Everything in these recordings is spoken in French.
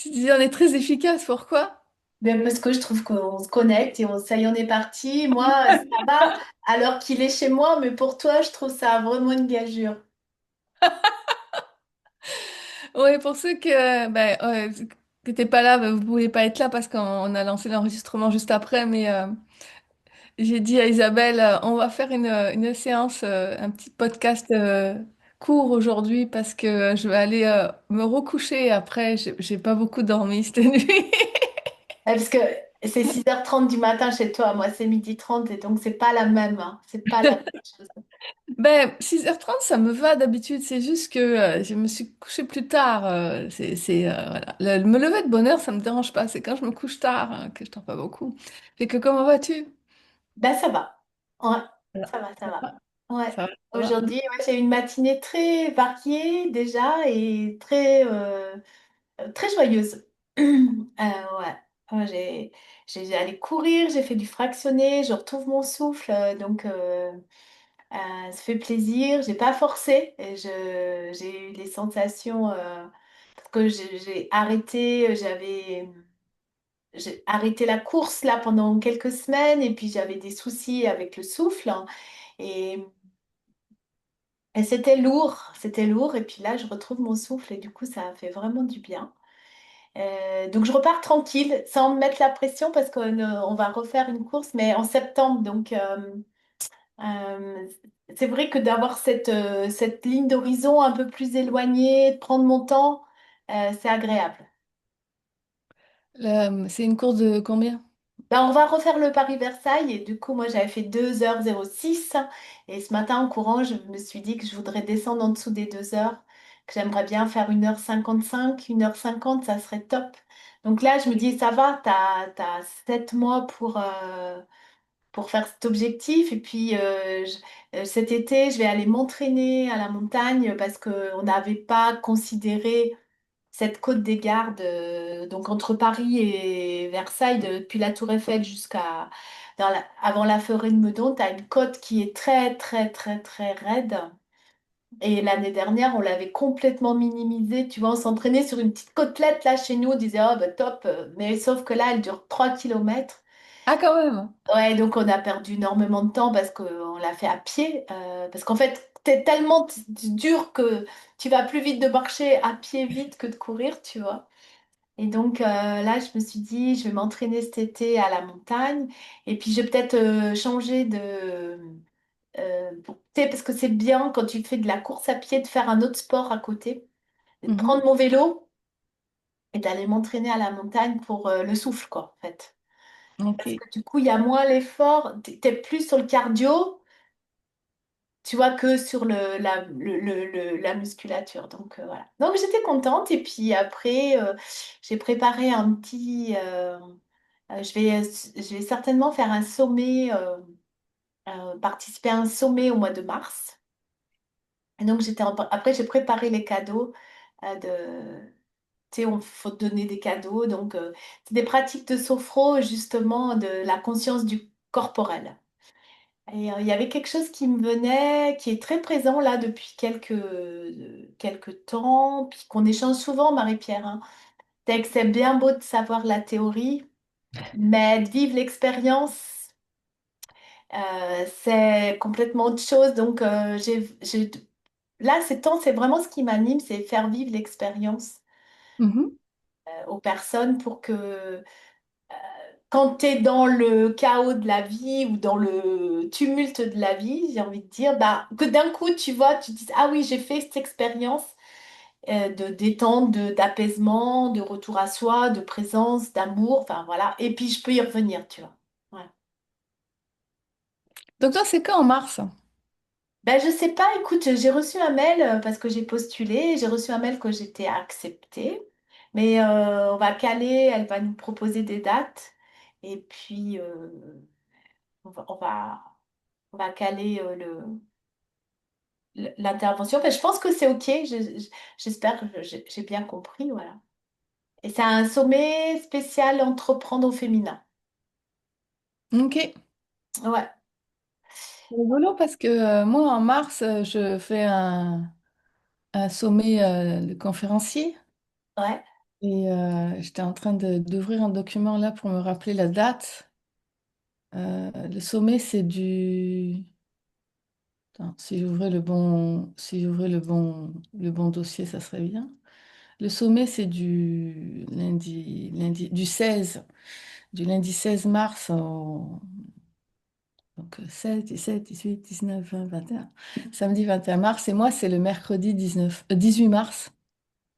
Tu disais, on est très efficace, pourquoi? Ben, parce que je trouve qu'on se connecte et ça y est, on est parti. Moi, ça va alors qu'il est chez moi, mais pour toi, je trouve ça vraiment une gageure. Oui, pour ceux qui n'étaient pas là, bah, vous ne pouviez pas être là parce qu'on a lancé l'enregistrement juste après, mais j'ai dit à Isabelle, on va faire une séance, un petit podcast court aujourd'hui parce que je vais aller me recoucher après. J'ai pas beaucoup dormi cette nuit. Parce que c'est 6h30 du matin chez toi, moi c'est 12h30 et donc c'est pas la même, hein. C'est pas la même chose. Ben, 6h30 ça me va d'habitude. C'est juste que je me suis couchée plus tard. Voilà. Me lever de bonne heure, ça me dérange pas. C'est quand je me couche tard hein, que je dors pas beaucoup. Fait que comment vas-tu? Ben ça va. Ouais, Ça ça va, ça va. va, Ouais. ça va, ça va. Aujourd'hui, ouais, j'ai eu une matinée très variée déjà et très joyeuse. Ouais. Ouais, j'ai allé courir, j'ai fait du fractionné, je retrouve mon souffle, ça fait plaisir. J'ai pas forcé, j'ai eu les sensations parce que j'ai arrêté, j'ai arrêté la course là pendant quelques semaines et puis j'avais des soucis avec le souffle hein, et, et c'était lourd et puis là je retrouve mon souffle et du coup ça a fait vraiment du bien. Donc je repars tranquille, sans me mettre la pression parce qu'on va refaire une course, mais en septembre. Euh, c'est vrai que d'avoir cette ligne d'horizon un peu plus éloignée, de prendre mon temps, c'est agréable. C'est une course de combien? Ben, on va refaire le Paris-Versailles et du coup, moi j'avais fait 2h06 et ce matin en courant, je me suis dit que je voudrais descendre en dessous des 2 heures, que j'aimerais bien faire 1h55, 1h50, ça serait top. Donc là, je me dis, ça va, t'as 7 mois pour faire cet objectif et puis cet été, je vais aller m'entraîner à la montagne parce qu'on n'avait pas considéré cette côte des Gardes, donc entre Paris et Versailles, depuis la Tour Eiffel jusqu'à avant la forêt de Meudon, tu as une côte qui est très, très, très, très raide. Et l'année dernière, on l'avait complètement minimisée. Tu vois, on s'entraînait sur une petite côtelette là chez nous, on disait, oh bah top, mais sauf que là, elle dure 3 kilomètres. Ah, quand même. Ouais, donc on a perdu énormément de temps parce qu'on l'a fait à pied. Parce qu'en fait, t'es tellement dur que tu vas plus vite de marcher à pied vite que de courir, tu vois. Et donc là, je me suis dit, je vais m'entraîner cet été à la montagne. Et puis, je vais peut-être changer de... tu sais, parce que c'est bien quand tu fais de la course à pied de faire un autre sport à côté. Et de Mhm. prendre mon vélo et d'aller m'entraîner à la montagne pour le souffle, quoi, en fait. Parce Ok. que du coup, il y a moins l'effort. T'es plus sur le cardio, tu vois, que sur la musculature. Donc, voilà. Donc, j'étais contente. Et puis après, j'ai préparé un petit... je vais certainement faire un sommet, participer à un sommet au mois de mars. Et donc, après, j'ai préparé les cadeaux de... Tu sais, il faut donner des cadeaux. Donc, c'est des pratiques de sophro, justement, de la conscience du corporel. Et il y avait quelque chose qui me venait, qui est très présent là depuis quelques temps, puis qu'on échange souvent, Marie-Pierre, hein. C'est que c'est bien beau de savoir la théorie, mais de vivre l'expérience, c'est complètement autre chose. Donc, là, ces temps, c'est vraiment ce qui m'anime, c'est faire vivre l'expérience Mhm. aux personnes pour que quand tu es dans le chaos de la vie ou dans le tumulte de la vie, j'ai envie de dire, bah, que d'un coup, tu vois, tu te dis, ah oui, j'ai fait cette expérience de détente, d'apaisement, de retour à soi, de présence, d'amour, enfin voilà. Et puis, je peux y revenir, tu vois. Ouais. Donc toi, c'est quand en mars? Ben, je sais pas, écoute, j'ai reçu un mail parce que j'ai postulé, j'ai reçu un mail que j'étais acceptée, mais on va caler, elle va nous proposer des dates et puis on va, on va, on va caler l'intervention. Enfin, je pense que c'est OK, j'espère que j'ai bien compris, voilà. Et c'est un sommet spécial entreprendre au féminin. Ok. Ouais, C'est rigolo parce que moi, en mars, je fais un sommet de conférenciers. ouais. Et j'étais en train d'ouvrir un document là pour me rappeler la date. Le sommet, c'est du... Attends, si j'ouvrais le bon dossier, ça serait bien. Le sommet, c'est du lundi 16 mars donc 16, 17, 18, 19, 20, 21. Samedi 21 mars. Et moi, c'est le mercredi 18 mars.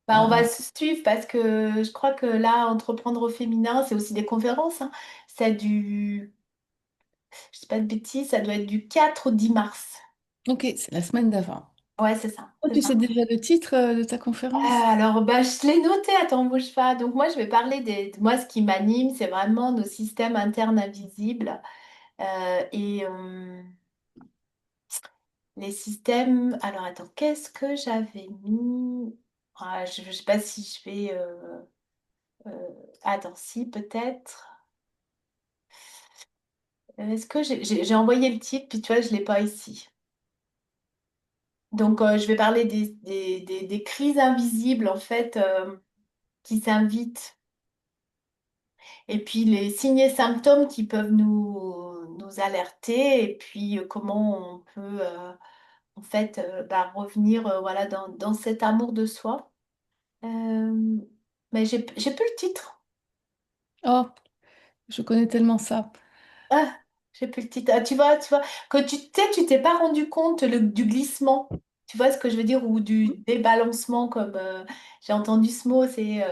Bah, on va Euh, se suivre parce que je crois que là, entreprendre au féminin, c'est aussi des conférences, hein. C'est je sais pas de bêtises, ça doit être du 4 au 10 mars. ok, c'est la semaine d'avant. Ouais, c'est ça, Oh, c'est tu sais ça. déjà le titre de ta conférence? Alors, bah, je l'ai noté, attends, bouge pas. Donc, moi, je vais parler moi, ce qui m'anime, c'est vraiment nos systèmes internes invisibles. Et les systèmes. Alors, attends, qu'est-ce que j'avais mis? Ah, je ne sais pas si je vais. Euh, Attends, si, peut-être. Est-ce que j'ai envoyé le titre, puis tu vois, je ne l'ai pas ici. Donc, je vais parler des crises invisibles, en fait, qui s'invitent. Et puis, les signes et symptômes qui peuvent nous alerter. Et puis, comment on peut, en fait, bah, revenir voilà, dans cet amour de soi. Euh, mais j'ai plus le titre. Oh, je connais tellement ça. Ah, j'ai plus le titre. Ah, tu vois, que tu t'es pas rendu compte du glissement. Tu vois ce que je veux dire? Ou du débalancement, comme j'ai entendu ce mot, c'est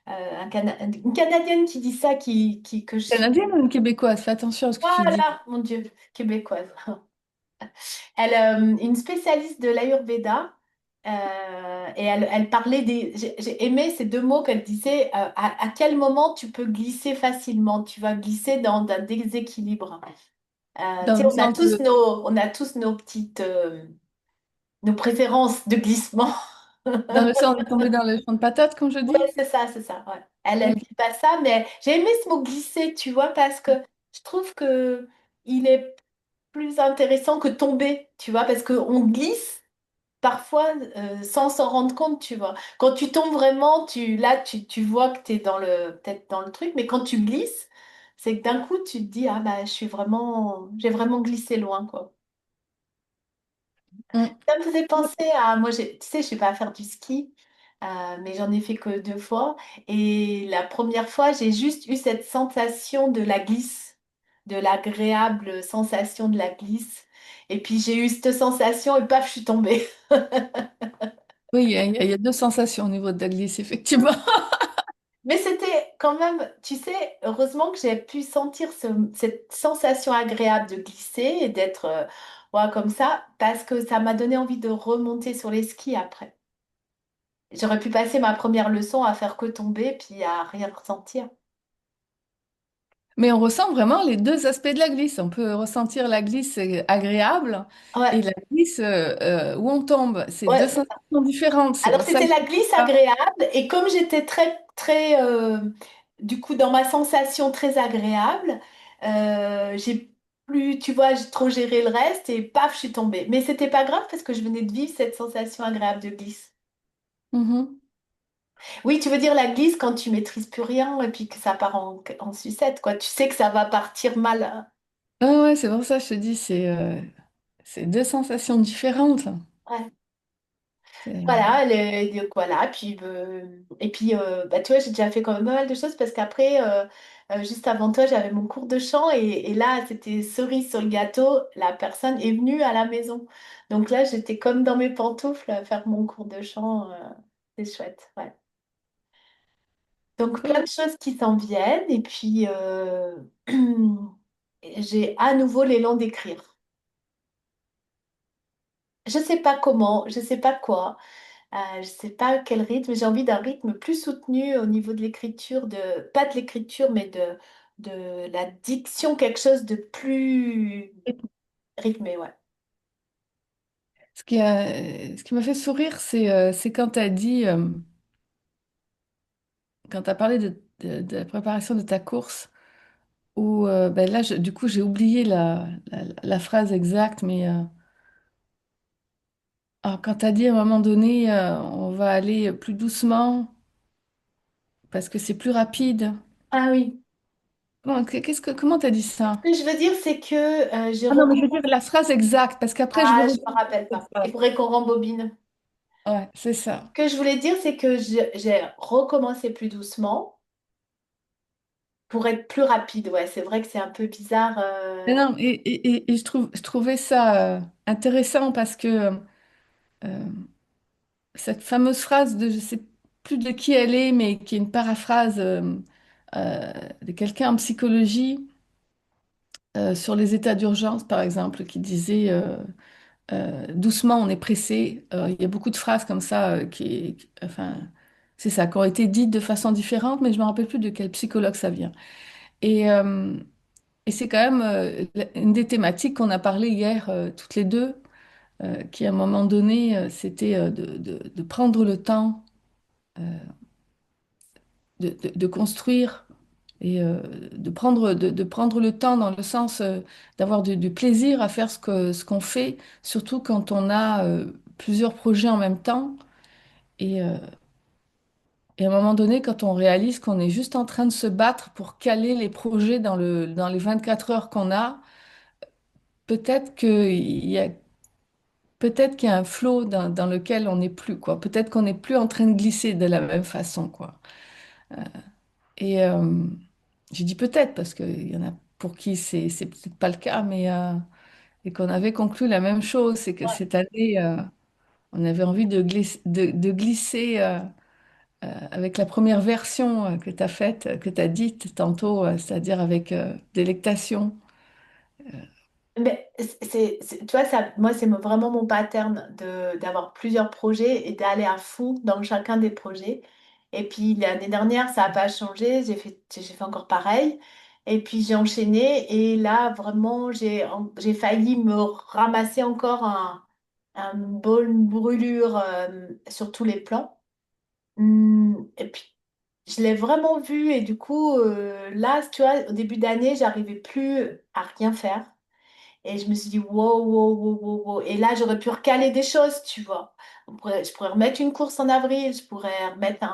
une Canadienne qui dit ça, que je suis. Canadienne ou une québécoise? Fais attention à ce que tu dis. Voilà, mon Dieu, québécoise. Une spécialiste de l'Ayurveda, et elle parlait j'ai aimé ces deux mots qu'elle disait, à quel moment tu peux glisser facilement, tu vas glisser dans un déséquilibre. Dans Tu sais, le sens de... on a tous nos petites, nos préférences de glissement. Dans le sens de tomber dans le champ de patates, comme je Ouais, dis? c'est ça, ouais. Elle Ok. dit pas ça, mais j'ai aimé ce mot glisser, tu vois, parce que je trouve que il est plus intéressant que tomber, tu vois, parce qu'on glisse parfois sans s'en rendre compte, tu vois. Quand tu tombes vraiment, tu vois que tu es peut-être dans le truc, mais quand tu glisses, c'est que d'un coup, tu te dis, ah bah, j'ai vraiment glissé loin, quoi. Mm. Ça me faisait penser à, moi, tu sais, je sais pas faire du ski, mais j'en ai fait que deux fois. Et la première fois, j'ai juste eu cette sensation de la glisse, de l'agréable sensation de la glisse. Et puis j'ai eu cette sensation et paf, je suis tombée. Oui, il y a deux sensations au niveau de la glisse, effectivement. Mais c'était quand même, tu sais, heureusement que j'ai pu sentir cette sensation agréable de glisser et d'être ouais, comme ça, parce que ça m'a donné envie de remonter sur les skis après. J'aurais pu passer ma première leçon à faire que tomber, puis à rien ressentir. Mais on ressent vraiment les deux aspects de la glisse. On peut ressentir la glisse agréable Ouais, et la glisse où on tombe. C'est deux ouais. sensations différentes. C'est Alors pour ça c'était que... la glisse agréable, et comme j'étais très, très, du coup, dans ma sensation très agréable, j'ai plus, tu vois, j'ai trop géré le reste, et paf, je suis tombée. Mais c'était pas grave parce que je venais de vivre cette sensation agréable de glisse. Mhm. Oui, tu veux dire la glisse quand tu maîtrises plus rien et puis que ça part en sucette, quoi. Tu sais que ça va partir mal, hein. Ah ouais, c'est pour ça que je te dis, c'est deux sensations différentes. Ouais. C'est- Voilà, donc voilà, puis, et puis bah, tu vois, j'ai déjà fait quand même pas mal de choses parce qu'après, juste avant toi, j'avais mon cours de chant et là, c'était cerise sur le gâteau, la personne est venue à la maison. Donc là, j'étais comme dans mes pantoufles à faire mon cours de chant, c'est chouette, ouais. Donc plein Cool. de choses qui s'en viennent et puis j'ai à nouveau l'élan d'écrire. Je sais pas comment, je sais pas quoi. Je sais pas quel rythme, j'ai envie d'un rythme plus soutenu au niveau de l'écriture, pas de l'écriture, mais de la diction, quelque chose de plus rythmé, ouais. Ce qui m'a fait sourire, c'est quand tu as dit, quand tu as parlé de la préparation de ta course, où ben là, du coup, j'ai oublié la phrase exacte, mais quand tu as dit à un moment donné, on va aller plus doucement. parce que c'est plus rapide. Ah oui. Comment t'as dit Ce ça? que je veux dire, c'est que j'ai Ah non, mais je veux recommencé. dire la phrase exacte, parce qu'après je veux Ah, je me redire rappelle cette pas. Il phrase. faudrait qu'on rembobine. Ouais, c'est ça. Ce que je voulais dire, c'est que j'ai recommencé plus doucement pour être plus rapide. Ouais, c'est vrai que c'est un peu bizarre. Mais non, et je trouvais ça intéressant parce que euh, cette fameuse phrase de, je sais plus de qui elle est, mais qui est une paraphrase de quelqu'un en psychologie sur les états d'urgence, par exemple, qui disait doucement, on est pressé. Il y a beaucoup de phrases comme ça enfin, c'est ça, qui ont été dites de façon différente, mais je ne me rappelle plus de quel psychologue ça vient. Et, euh, et c'est quand même une des thématiques qu'on a parlé hier toutes les deux, qui à un moment donné, c'était de prendre le temps de construire et de prendre le temps dans le sens d'avoir du plaisir à faire ce qu'on fait, surtout quand on a plusieurs projets en même temps. Et, euh, et à un moment donné, quand on réalise qu'on est juste en train de se battre pour caler les projets dans les 24 heures qu'on a, peut-être qu'il y a, peut-être qu'il y a un flow dans lequel on n'est plus, quoi. Peut-être qu'on n'est plus en train de glisser de la même façon, quoi. Et j'ai dit peut-être parce qu'il y en a pour qui c'est peut-être pas le cas, mais et qu'on avait conclu la même chose, c'est que Ouais. cette année, on avait envie de glisser avec la première version que tu as faite, que tu as dite tantôt, c'est-à-dire avec délectation. Mais tu vois, ça, moi, c'est vraiment mon pattern d'avoir plusieurs projets et d'aller à fond dans chacun des projets. Et puis l'année dernière, ça n'a pas changé. J'ai fait encore pareil. Et puis j'ai enchaîné. Et là, vraiment, j'ai failli me ramasser encore un bonne brûlure sur tous les plans. Et puis, je l'ai vraiment vu. Et du coup, là, tu vois, au début d'année, j'arrivais plus à rien faire. Et je me suis dit, wow, wow, wow, wow, wow. Et là, j'aurais pu recaler des choses, tu vois. Je pourrais remettre une course en avril, je pourrais remettre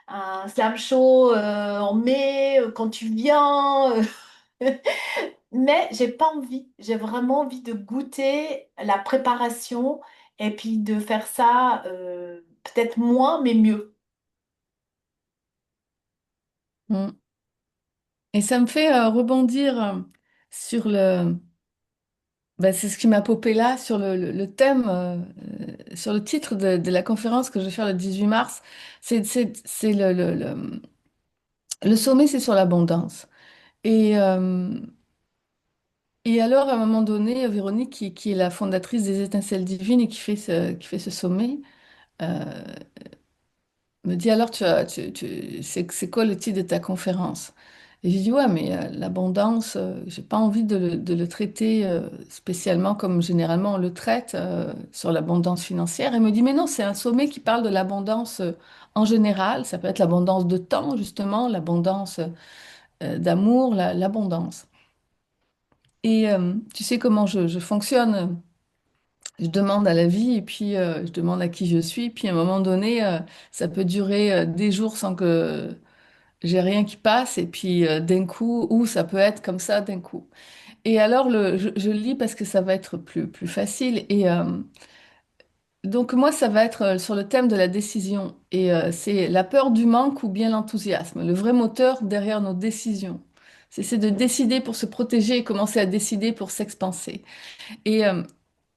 un slam show en mai, quand tu viens. Mais j'ai pas envie. J'ai vraiment envie de goûter la préparation et puis de faire ça peut-être moins, mais mieux. Mm. Et ça me fait rebondir sur c'est ce qui m'a popé là, sur le thème, sur le titre de la conférence que je vais faire le 18 mars. C'est le sommet, c'est sur l'abondance. Et, euh, et alors, à un moment donné, Véronique, qui est la fondatrice des Étincelles Divines et qui fait ce sommet, euh, me dit alors, c'est quoi le titre de ta conférence? Et j'ai dit, ouais, mais l'abondance, j'ai pas envie de le traiter spécialement comme généralement on le traite sur l'abondance financière. Elle me dit, mais non, c'est un sommet qui parle de l'abondance en général. Ça peut être l'abondance de temps, justement, l'abondance d'amour, l'abondance. Et tu sais comment je fonctionne. Je demande à la vie et puis je demande à qui je suis. Puis à un moment donné, ça peut durer des jours sans que j'ai rien qui passe. Et puis d'un coup, ou ça peut être comme ça d'un coup. Et alors, je le lis parce que ça va être plus facile. Et donc moi, ça va être sur le thème de la décision. Et c'est la peur du manque ou bien l'enthousiasme, le vrai moteur derrière nos décisions. C'est de décider pour se protéger et commencer à décider pour s'expanser. Et, euh,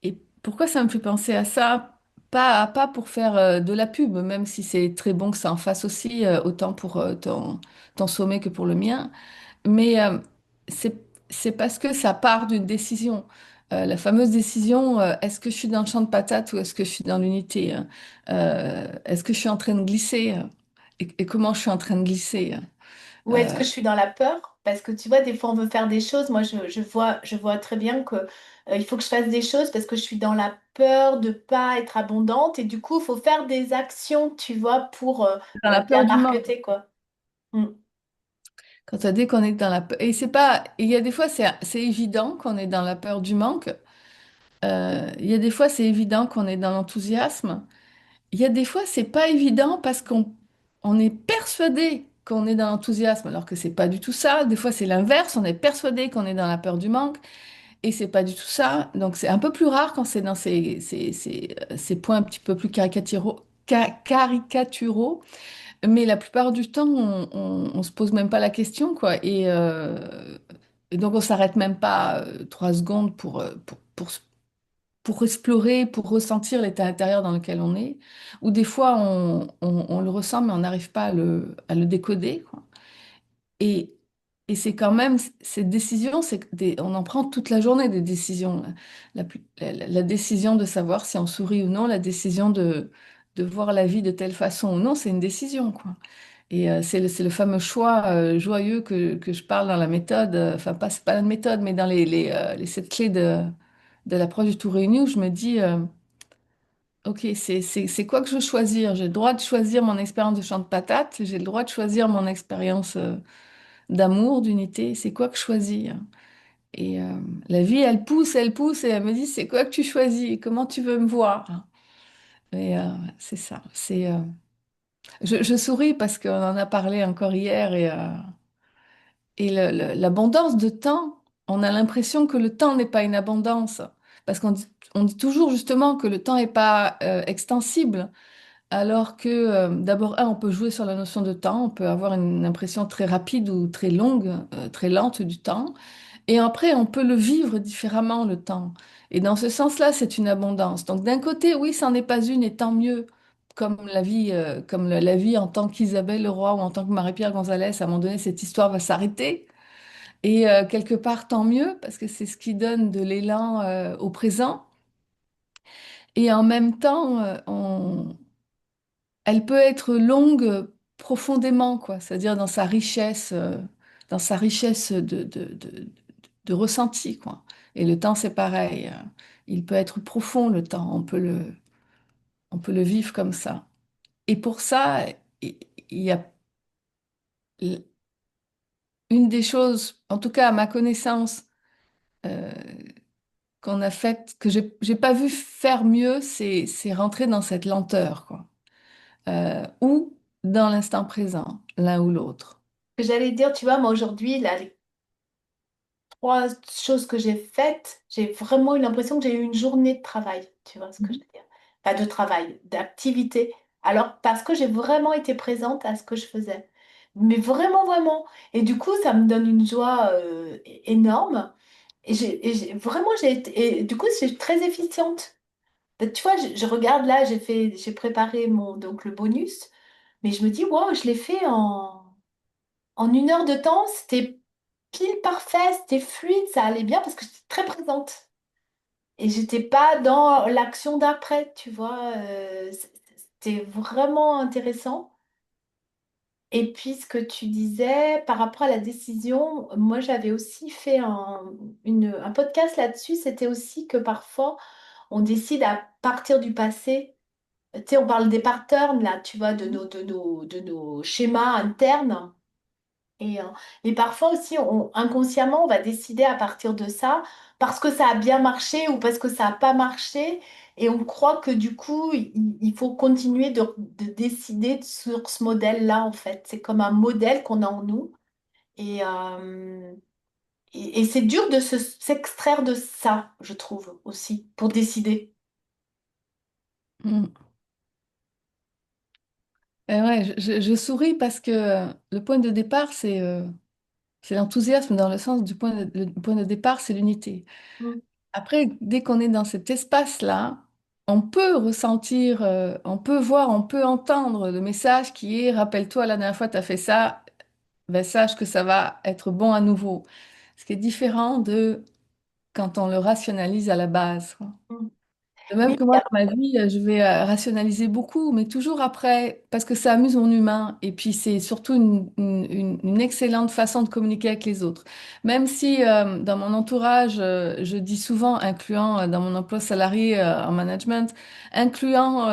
et pourquoi ça me fait penser à ça? Pas pour faire de la pub, même si c'est très bon que ça en fasse aussi, autant pour ton sommet que pour le mien. Mais c'est, c'est parce que ça part d'une décision. La fameuse décision, est-ce que je suis dans le champ de patates ou est-ce que je suis dans l'unité? Hein. Est-ce que je suis en train de glisser? Et comment je suis en train de glisser? Hein. Ou est-ce que je suis dans la peur? Parce que tu vois, des fois, on veut faire des choses. Moi, je vois très bien que, il faut que je fasse des choses parce que je suis dans la peur de pas être abondante. Et du coup, il faut faire des actions, tu vois, pour Dans la bien peur du manque. marketer, quoi. Mm. Quand tu as dit qu'on est dans la peur. Et c'est pas. Il y a des fois, c'est évident qu'on est dans la peur du manque. Il y a des fois, c'est évident qu'on est dans l'enthousiasme. Il y a des fois, c'est pas évident parce qu'on est persuadé qu'on est dans l'enthousiasme, alors que c'est pas du tout ça. Des fois, c'est l'inverse. On est persuadé qu'on est dans la peur du manque, et c'est pas du tout ça. Donc, c'est un peu plus rare quand c'est dans ces points un petit peu plus caricaturaux. Mais la plupart du temps, on se pose même pas la question, quoi. Et donc, on s'arrête même pas 3 secondes pour explorer, pour ressentir l'état intérieur dans lequel on est. Ou des fois, on le ressent, mais on n'arrive pas à le décoder, quoi. Et, et c'est quand même, ces décisions, on en prend toute la journée des décisions. La décision de savoir si on sourit ou non, la décision de voir la vie de telle façon ou non, c'est une décision, quoi. Et c'est le fameux choix joyeux que je parle dans la méthode, enfin, pas, c'est pas la méthode, mais dans les 7 clés de l'approche du tout réuni, où je me dis, OK, c'est quoi que je veux choisir? J'ai le droit de choisir mon expérience de champ de patates, j'ai le droit de choisir mon expérience d'amour, d'unité, c'est quoi que choisir? Et la vie, elle pousse, et elle me dit, c'est quoi que tu choisis? Comment tu veux me voir? Et c'est ça. Je souris parce qu'on en a parlé encore hier, et l'abondance de temps, on a l'impression que le temps n'est pas une abondance. Parce qu'on dit toujours justement que le temps n'est pas extensible. Alors que d'abord, on peut jouer sur la notion de temps, on peut avoir une impression très rapide ou très longue, très lente du temps. Et après, on peut le vivre différemment, le temps. Et dans ce sens-là, c'est une abondance. Donc d'un côté, oui, ça n'est pas une, et tant mieux. Comme la vie, la vie en tant qu'Isabelle Leroy ou en tant que Marie-Pierre Gonzalez, à un moment donné, cette histoire va s'arrêter. Et quelque part, tant mieux, parce que c'est ce qui donne de l'élan au présent. Et en même temps, elle peut être longue profondément, quoi. C'est-à-dire dans sa richesse de ressenti, quoi. Et le temps, c'est pareil. Il peut être profond, le temps. On peut le vivre comme ça. Et pour ça, il y a une des choses, en tout cas à ma connaissance, euh, qu'on a faite, que j'ai pas vu faire mieux, c'est rentrer dans cette lenteur, quoi. Ou dans l'instant présent, l'un ou l'autre. Que j'allais dire, tu vois, moi aujourd'hui, là, les 3 choses que j'ai faites, j'ai vraiment eu l'impression que j'ai eu une journée de travail, tu vois ce que je veux dire? Pas de travail, d'activité. Alors, parce que j'ai vraiment été présente à ce que je faisais. Mais vraiment, vraiment. Et du coup, ça me donne une joie énorme. Vraiment, et du coup, c'est très efficiente. Tu vois, je regarde là, j'ai préparé donc le bonus, mais je me dis, wow, je l'ai fait en 1 heure de temps, c'était pile parfait, c'était fluide, ça allait bien parce que j'étais très présente. Et j'étais pas dans l'action d'après, tu vois. C'était vraiment intéressant. Et puis ce que tu disais par rapport à la décision, moi j'avais aussi fait un podcast là-dessus, c'était aussi que parfois on décide à partir du passé. Tu sais, on parle des patterns là, tu vois, de nos schémas internes. Et, euh, et parfois aussi, inconsciemment, on va décider à partir de ça, parce que ça a bien marché ou parce que ça n'a pas marché, et on croit que du coup, il faut continuer de décider sur ce modèle-là, en fait. C'est comme un modèle qu'on a en nous. Et, euh, et c'est dur de s'extraire de ça, je trouve, aussi, pour décider. Mm. Et ouais, je souris parce que le point de départ, c'est l'enthousiasme dans le sens le point de départ, c'est l'unité. Mm, Après, dès qu'on est dans cet espace-là, on peut ressentir, on peut voir, on peut entendre le message qui est, rappelle-toi, la dernière fois, tu as fait ça, ben, sache que ça va être bon à nouveau. Ce qui est différent de quand on le rationalise à la base, quoi. mm. De même Oui, que moi, dans ma vie, je vais rationaliser beaucoup, mais toujours après, parce que ça amuse mon humain. Et puis, c'est surtout une excellente façon de communiquer avec les autres. Même si dans mon entourage, je dis souvent, incluant dans mon emploi salarié en management, incluant,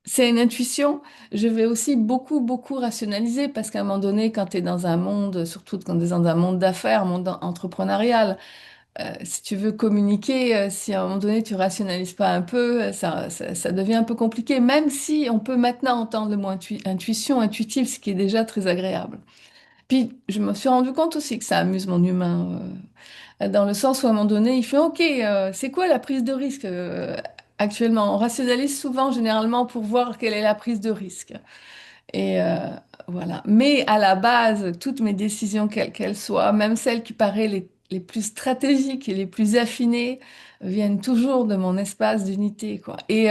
c'est une intuition, je vais aussi beaucoup, beaucoup rationaliser, parce qu'à un moment donné, quand tu es dans un monde, surtout quand tu es dans un monde d'affaires, un monde entrepreneurial, si tu veux communiquer, si à un moment donné tu rationalises pas un peu, ça devient un peu compliqué, même si on peut maintenant entendre le mot intuition, intuitive, ce qui est déjà très agréable. Puis je me suis rendu compte aussi que ça amuse mon humain, dans le sens où à un moment donné, il fait OK, c'est quoi la prise de risque actuellement? On rationalise souvent, généralement, pour voir quelle est la prise de risque. Et voilà. Mais à la base, toutes mes décisions, quelles qu'elles soient, même celles qui paraissent les plus stratégiques et les plus affinées, viennent toujours de mon espace d'unité, quoi. Et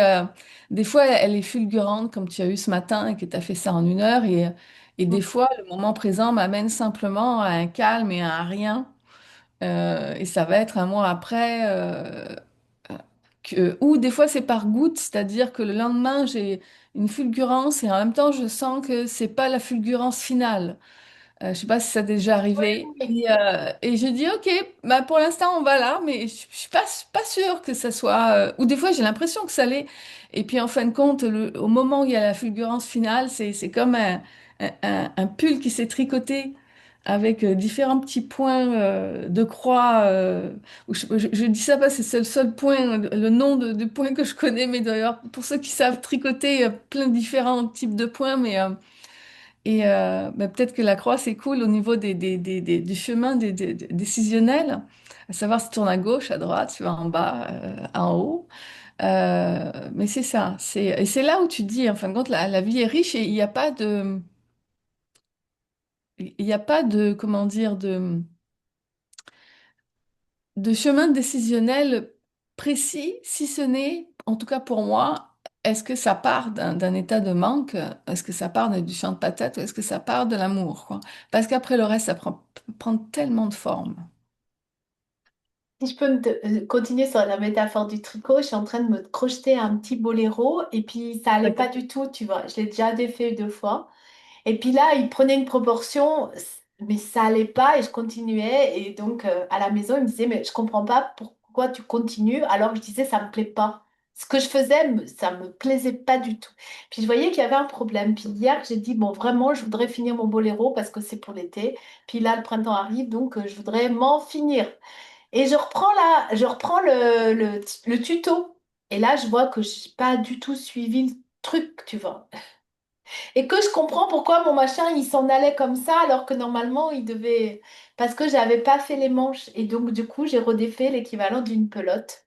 des fois, elle est fulgurante, comme tu as eu ce matin, et que tu as fait ça en 1 heure. Et des fois, le moment présent m'amène simplement à un calme et à un rien. Et ça va être un mois après. Ou des fois c'est par goutte, c'est-à-dire que le lendemain j'ai une fulgurance et en même temps je sens que c'est pas la fulgurance finale. Je sais pas si ça t'est déjà arrivé. Et je dis ok, bah pour l'instant on va là, mais je suis pas sûre que ça soit. Ou des fois j'ai l'impression que ça l'est. Et puis en fin de compte, au moment où il y a la fulgurance finale, c'est comme un pull qui s'est tricoté avec différents petits points de croix. Où je dis ça parce que c'est le seul point, le nom de point que je connais, mais d'ailleurs pour ceux qui savent tricoter, plein de différents types de points, mais bah, peut-être que la croix, c'est cool au niveau du chemin décisionnel, à savoir si tu tournes à gauche, à droite, tu vas en bas, en haut. Mais c'est ça. Et c'est là où tu te dis, en fin de compte, la vie est riche et il n'y a pas de, comment dire, de chemin décisionnel précis, si ce n'est, en tout cas pour moi, est-ce que ça part d'un état de manque? Est-ce que ça part du champ de patates ou est-ce que ça part de l'amour, quoi? Parce qu'après le reste, peut prendre tellement de formes. Si je peux continuer sur la métaphore du tricot, je suis en train de me crocheter un petit boléro et puis ça allait pas D'accord. du tout, tu vois. Je l'ai déjà défait 2 fois. Et puis là, il prenait une proportion, mais ça allait pas et je continuais. Et donc, à la maison, il me disait, mais je comprends pas pourquoi tu continues alors que je disais, ça me plaît pas. Ce que je faisais, ça me plaisait pas du tout. Puis je voyais qu'il y avait un problème. Puis hier, j'ai dit, bon, vraiment, je voudrais finir mon boléro parce que c'est pour l'été. Puis là, le printemps arrive, donc je voudrais m'en finir. Et je reprends le tuto. Et là, je vois que je n'ai pas du tout suivi le truc, tu vois. Et que je comprends pourquoi mon machin, il s'en allait comme ça, alors que normalement, il devait. Parce que j'avais pas fait les manches. Et donc, du coup, j'ai redéfait l'équivalent d'une pelote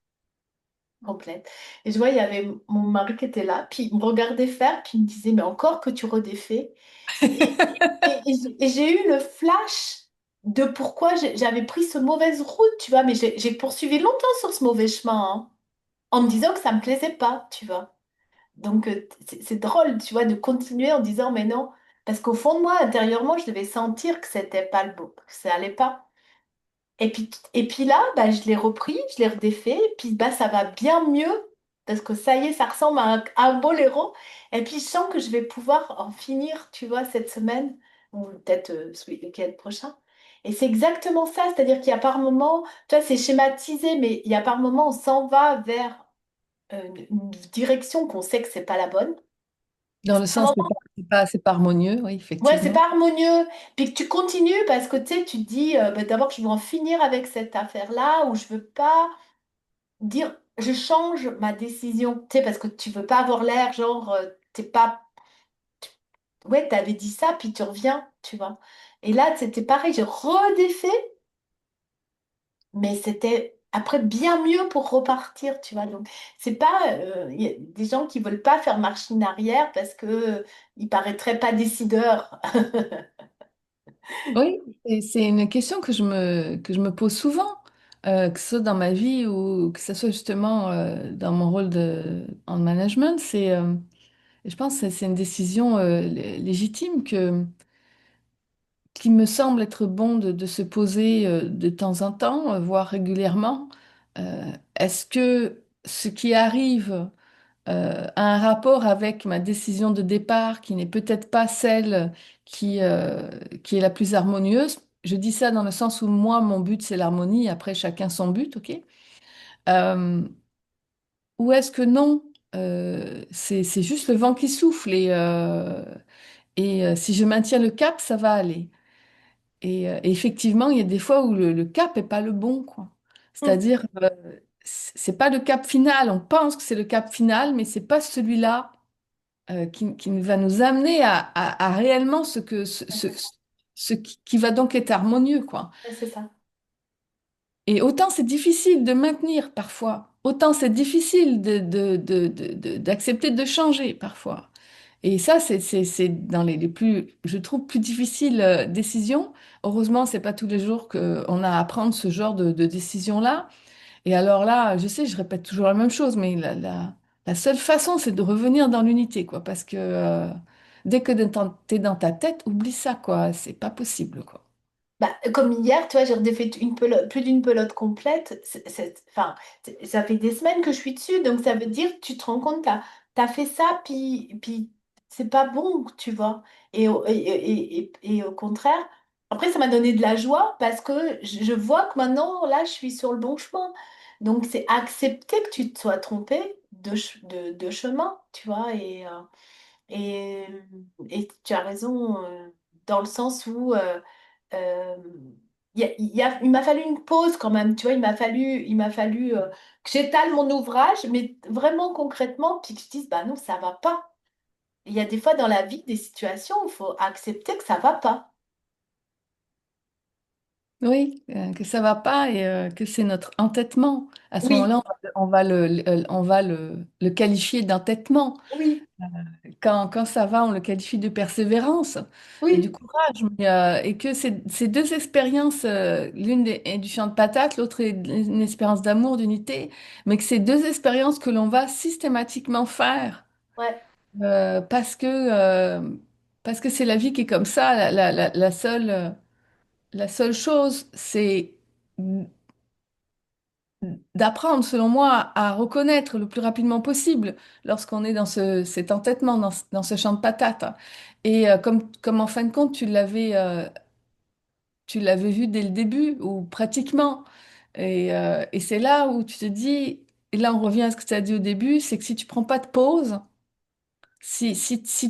complète. Et je vois, il y avait mon mari qui était là, puis il me regardait faire, puis il me disait, mais encore que tu redéfais. Et, et j'ai eu le flash de pourquoi j'avais pris ce mauvaise route, tu vois, mais j'ai poursuivi longtemps sur ce mauvais chemin, hein, en me disant que ça me plaisait pas, tu vois. Donc, c'est drôle, tu vois, de continuer en disant, mais non, parce qu'au fond de moi, intérieurement, je devais sentir que c'était pas le beau, que ça allait pas. Et puis là, bah, je l'ai repris, je l'ai redéfait, et puis bah, ça va bien mieux, parce que ça y est, ça ressemble à un boléro. Et puis je sens que je vais pouvoir en finir, tu vois, cette semaine, ou peut-être ce week-end prochain. Et c'est exactement ça, c'est-à-dire qu'il y a par moment, tu vois, c'est schématisé, mais il y a par moment, on s'en va vers une direction qu'on sait que c'est pas la bonne. Dans le sens, c'est pas harmonieux, oui, Ouais, c'est effectivement. pas harmonieux. Puis que tu continues parce que tu sais, tu te dis bah, d'abord que je veux en finir avec cette affaire-là ou je veux pas dire je change ma décision. Tu sais, parce que tu veux pas avoir l'air genre t'es pas. Ouais, t'avais dit ça, puis tu reviens, tu vois. Et là, c'était pareil, j'ai redéfait, mais c'était après bien mieux pour repartir, tu vois. Donc, c'est pas. Il y a des gens qui veulent pas faire machine arrière parce que ils paraîtraient pas décideurs. Oui, et c'est une question que je me pose souvent, que ce soit dans ma vie ou que ce soit justement dans mon rôle en management. Je pense que c'est une décision légitime qui me semble être bon de se poser de temps en temps, voire régulièrement. Est-ce que ce qui arrive a un rapport avec ma décision de départ qui n'est peut-être pas celle qui est la plus harmonieuse? Je dis ça dans le sens où moi, mon but, c'est l'harmonie, après chacun son but, ok? Euh, ou est-ce que non? C'est juste le vent qui souffle et si je maintiens le cap, ça va aller. Et effectivement, il y a des fois où le cap est pas le bon, quoi. Mm. C'est-à-dire, c'est pas le cap final. On pense que c'est le cap final, mais c'est pas celui-là qui va nous amener à réellement ce qui va donc être harmonieux, quoi. Ouais, c'est ça. Et autant c'est difficile de maintenir parfois, autant c'est difficile d'accepter de changer parfois. Et ça, c'est dans les plus, je trouve, plus difficiles décisions. Heureusement, c'est pas tous les jours qu'on a à prendre ce genre de décision-là. Et alors là, je sais, je répète toujours la même chose, mais la seule façon, c'est de revenir dans l'unité, quoi. Parce que dès que t'es dans ta tête, oublie ça, quoi. C'est pas possible, quoi. Bah, comme hier, tu vois, j'ai redéfait une pelote, plus d'une pelote complète. Enfin, ça fait des semaines que je suis dessus, donc ça veut dire, tu te rends compte, t'as fait ça, puis c'est pas bon, tu vois. Et au contraire, après, ça m'a donné de la joie parce que je vois que maintenant, là, je suis sur le bon chemin. Donc, c'est accepter que tu te sois trompé de chemin, tu vois, et, et tu as raison dans le sens où euh, il m'a fallu une pause quand même, tu vois, il m'a fallu que j'étale mon ouvrage, mais vraiment concrètement, puis que je dise, bah non, ça va pas. Il y a des fois dans la vie des situations où il faut accepter que ça va pas. Oui, que ça va pas et que c'est notre entêtement. À ce Oui, moment-là, on va le qualifier d'entêtement. oui, Quand ça va, on le qualifie de persévérance et du oui, courage. Et que ces deux expériences, est du champ de patates, l'autre est une expérience d'amour, d'unité, mais que ces deux expériences que l'on va systématiquement faire ouais, parce parce que c'est la vie qui est comme ça. La seule chose, c'est d'apprendre, selon moi, à reconnaître le plus rapidement possible lorsqu'on est dans cet entêtement, dans ce champ de patates. Et comme en fin de compte, tu l'avais vu dès le début, ou pratiquement. Et c'est là où tu te dis, et là on revient à ce que tu as dit au début, c'est que si tu prends pas de pause, si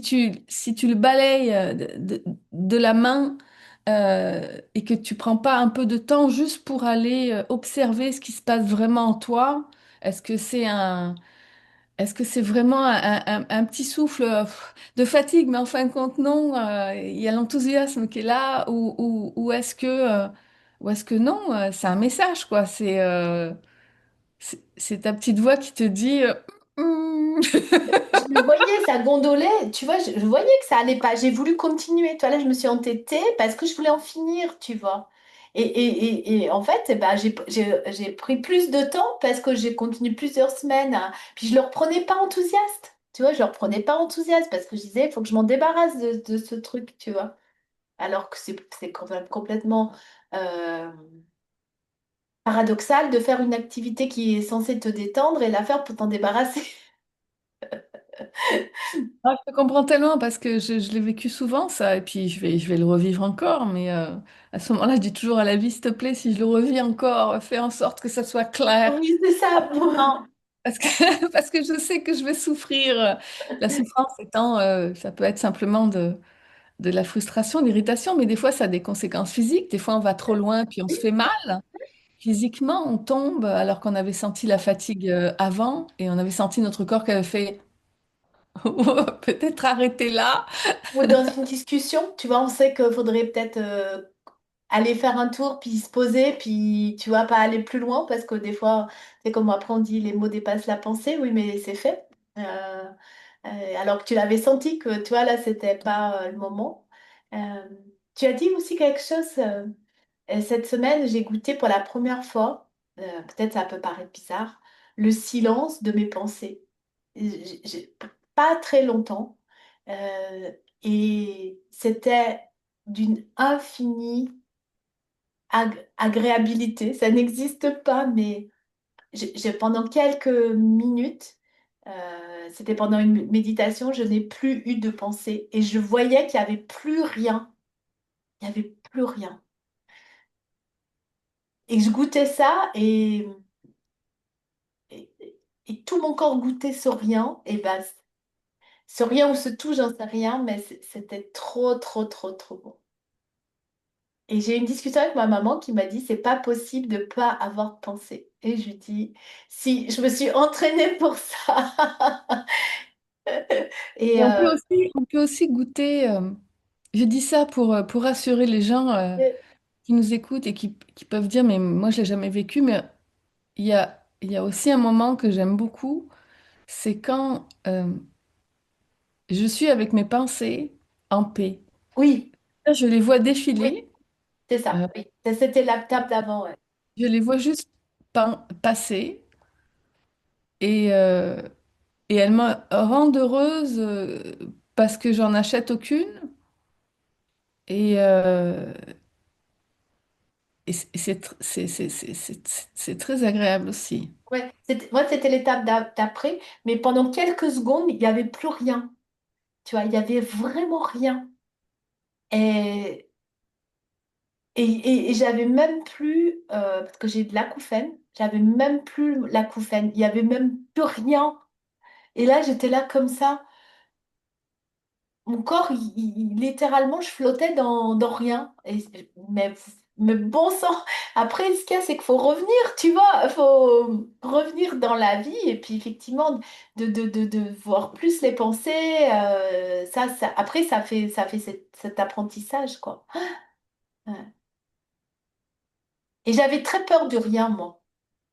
tu le balayes de la main et que tu prends pas un peu de temps juste pour aller observer ce qui se passe vraiment en toi, est-ce que est-ce que c'est vraiment un petit souffle de fatigue, mais en fin de compte, non, il y a l'enthousiasme qui est là, ou est-ce que non, c'est un message, quoi, c'est ta petite voix qui te dit, Hum. je le voyais, ça gondolait, tu vois, je voyais que ça allait pas. J'ai voulu continuer. Toi, là, je me suis entêtée parce que je voulais en finir, tu vois. Et en fait, eh ben, j'ai pris plus de temps parce que j'ai continué plusieurs semaines, hein. Puis je le reprenais pas enthousiaste. Tu vois, je le reprenais pas enthousiaste parce que je disais, il faut que je m'en débarrasse de ce truc, tu vois. Alors que c'est quand même complètement euh, paradoxal de faire une activité qui est censée te détendre et la faire pour t'en débarrasser. Ah, je te comprends tellement parce que je l'ai vécu souvent, ça, et puis je vais le revivre encore, mais à ce moment-là, je dis toujours à la vie, s'il te plaît, si je le revis encore, fais en sorte que ça soit clair. Oui, c'est ça. Non. Parce que, parce que je sais que je vais souffrir. La souffrance étant, ça peut être simplement de la frustration, de l'irritation, mais des fois, ça a des conséquences physiques. Des fois, on va trop loin, puis on se fait mal. Physiquement, on tombe alors qu'on avait senti la fatigue avant, et on avait senti notre corps qui avait fait peut-être arrêter là. Ou dans une discussion, tu vois, on sait qu'il faudrait peut-être aller faire un tour, puis se poser, puis tu vois, pas aller plus loin, parce que des fois, c'est comme après on dit les mots dépassent la pensée, oui, mais c'est fait. Alors que tu l'avais senti que, tu vois, là, c'était pas le moment. Euh, Tu as dit aussi quelque chose, cette semaine, j'ai goûté pour la première fois, peut-être ça peut paraître bizarre, le silence de mes pensées. Pas très longtemps. Euh, et c'était d'une infinie agréabilité. Ça n'existe pas, mais pendant quelques minutes, c'était pendant une méditation, je n'ai plus eu de pensée et je voyais qu'il n'y avait plus rien. Il n'y avait plus rien. Et je goûtais ça et, et tout mon corps goûtait ce rien. Et ben, ce rien ou ce tout, j'en sais rien, mais c'était trop, trop, trop, trop bon. Et j'ai eu une discussion avec ma maman qui m'a dit, c'est pas possible de pas avoir de pensée. Et je lui dis, si, je me suis entraînée pour ça. Et Et on peut aussi goûter, je dis ça pour rassurer les gens qui nous écoutent et qui peuvent dire, mais moi je l'ai jamais vécu, mais il y a aussi un moment que j'aime beaucoup, c'est quand je suis avec mes pensées en paix. oui, Je les vois oui, défiler, c'est euh, ça. Oui. C'était la table d'avant, ouais. je les vois juste passer et elles me rendent heureuse parce que j'en achète aucune. Et, c'est très agréable aussi. Ouais, moi, c'était l'étape d'après, mais pendant quelques secondes, il n'y avait plus rien. Tu vois, il n'y avait vraiment rien. Et, et j'avais même plus, parce que j'ai de l'acouphène, j'avais même plus l'acouphène. Il n'y avait même plus rien. Et là, j'étais là comme ça. Mon corps, littéralement, je flottais dans rien. Mais bon sang, après, ce qu'il y a, c'est qu'il faut revenir, tu vois, il faut revenir dans la vie et puis effectivement, de voir plus les pensées. Après, ça fait cet apprentissage, quoi. Ouais. Et j'avais très peur du rien, moi.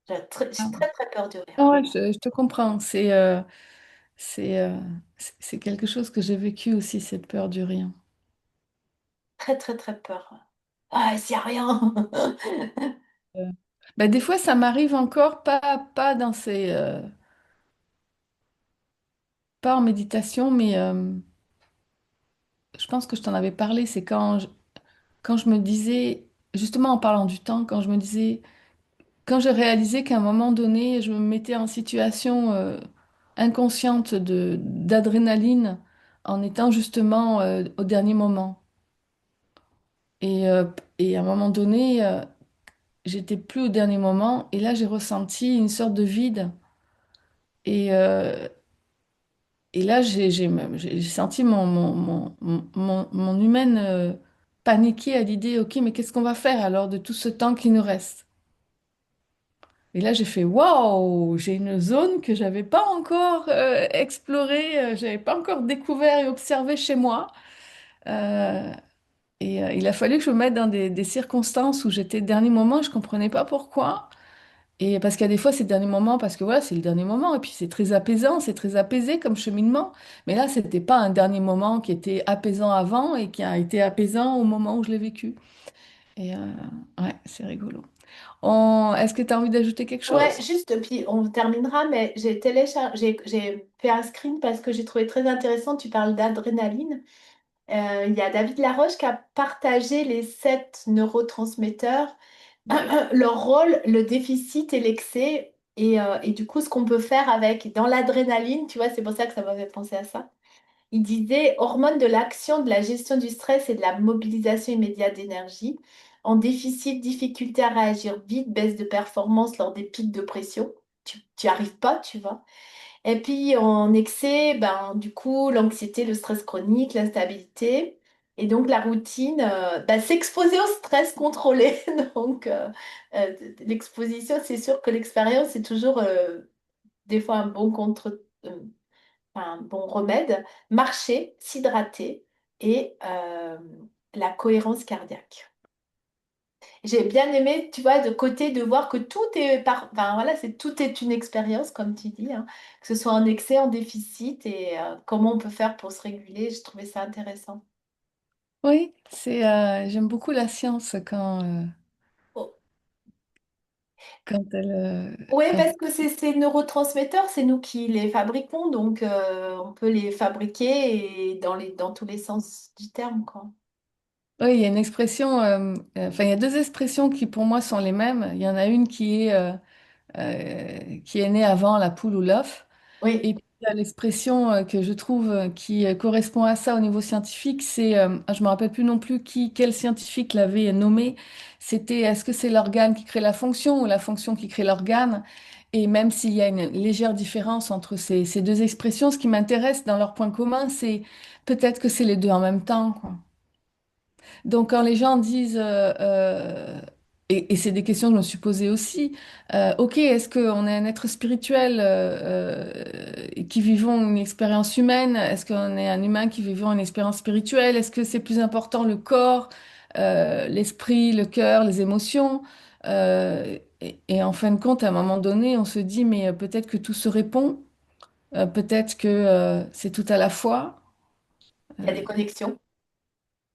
J'ai Ah, très, très peur du rien. ah ouais, je te comprends. C'est quelque chose que j'ai vécu aussi, cette peur du rien. Très, très, très peur. Ah, s'il n'y a rien. Euh, ben, des fois, ça m'arrive encore, pas pas en méditation, mais je pense que je t'en avais parlé. C'est quand je me disais, justement en parlant du temps, quand je me disais, quand j'ai réalisé qu'à un moment donné, je me mettais en situation inconsciente d'adrénaline en étant justement au dernier moment. Et à un moment donné, j'étais plus au dernier moment et là, j'ai ressenti une sorte de vide. Et, euh, et là, j'ai senti mon humaine paniquer à l'idée, OK, mais qu'est-ce qu'on va faire alors de tout ce temps qui nous reste? Et là, j'ai fait waouh, j'ai une zone que j'avais pas encore explorée, j'avais pas encore découvert et observé chez moi. Euh, et il a fallu que je me mette dans des circonstances où j'étais dernier moment, je comprenais pas pourquoi. Et parce qu'il y a des fois, c'est le dernier moment, parce que voilà, c'est le dernier moment, et puis c'est très apaisant, c'est très apaisé comme cheminement. Mais là, c'était pas un dernier moment qui était apaisant avant et qui a été apaisant au moment où je l'ai vécu. Et ouais, c'est rigolo. Est-ce que tu as envie d'ajouter quelque Ouais, chose? juste, puis on terminera, mais j'ai fait un screen parce que j'ai trouvé très intéressant, tu parles d'adrénaline. Il y a David Laroche qui a partagé les 7 neurotransmetteurs, leur rôle, le déficit et l'excès, et du coup ce qu'on peut faire avec dans l'adrénaline, tu vois, c'est pour ça que ça m'a fait penser à ça. Il disait hormone de l'action, de la gestion du stress et de la mobilisation immédiate d'énergie. En déficit, difficulté à réagir vite, baisse de performance lors des pics de pression. Tu n'y arrives pas, tu vois. Et puis en excès, ben, du coup, l'anxiété, le stress chronique, l'instabilité. Et donc la routine, ben, s'exposer au stress contrôlé. Donc l'exposition, c'est sûr que l'expérience est toujours des fois un bon remède. Marcher, s'hydrater et la cohérence cardiaque. J'ai bien aimé, tu vois, de côté de voir que tout est enfin, voilà, tout est une expérience, comme tu dis, hein, que ce soit en excès, en déficit et comment on peut faire pour se réguler. Je trouvais ça intéressant. Oui, j'aime beaucoup la science Oh. quand Oui, parce que ces neurotransmetteurs, c'est nous qui les fabriquons, donc on peut les fabriquer et dans tous les sens du terme, quoi. Oui, il y a une expression, enfin, il y a deux expressions qui pour moi sont les mêmes. Il y en a une qui est née avant la poule ou l'œuf. Oui, Et puis, il y a l'expression que je trouve qui correspond à ça au niveau scientifique, je me rappelle plus non plus quel scientifique l'avait nommé. C'était est-ce que c'est l'organe qui crée la fonction ou la fonction qui crée l'organe? Et même s'il y a une légère différence entre ces deux expressions, ce qui m'intéresse dans leur point commun, c'est peut-être que c'est les deux en même temps, quoi. Donc, quand les gens disent, et c'est des questions que je me suis posées aussi, ok, est-ce qu'on est un être spirituel qui vivons une expérience humaine? Est-ce qu'on est un humain qui vivons une expérience spirituelle? Est-ce que c'est plus important le corps, l'esprit, le cœur, les émotions? Et en fin de compte, à un moment donné, on se dit, mais peut-être que tout se répond, peut-être que c'est tout à la fois. Il y a des connexions.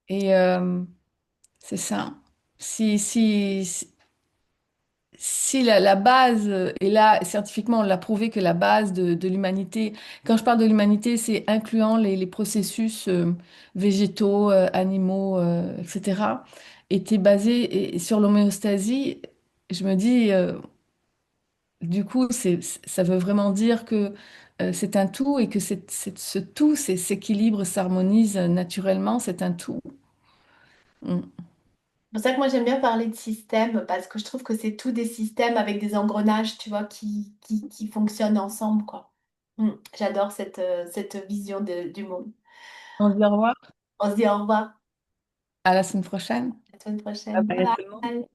Et c'est ça. Si la base est là, scientifiquement, on l'a prouvé que la base de l'humanité, quand je parle de l'humanité, c'est incluant les processus végétaux, animaux, etc., était basée sur l'homéostasie. Je me dis, du coup, ça veut vraiment dire que c'est un tout et que ce tout s'équilibre, s'harmonise naturellement, c'est un tout. Mm. C'est pour ça que moi j'aime bien parler de système parce que je trouve que c'est tout des systèmes avec des engrenages, tu vois, qui fonctionnent ensemble, quoi. J'adore cette vision du monde. On se dit au revoir, On se dit au revoir, à la semaine prochaine. à la semaine Bye prochaine. bye à tout le monde. Bye.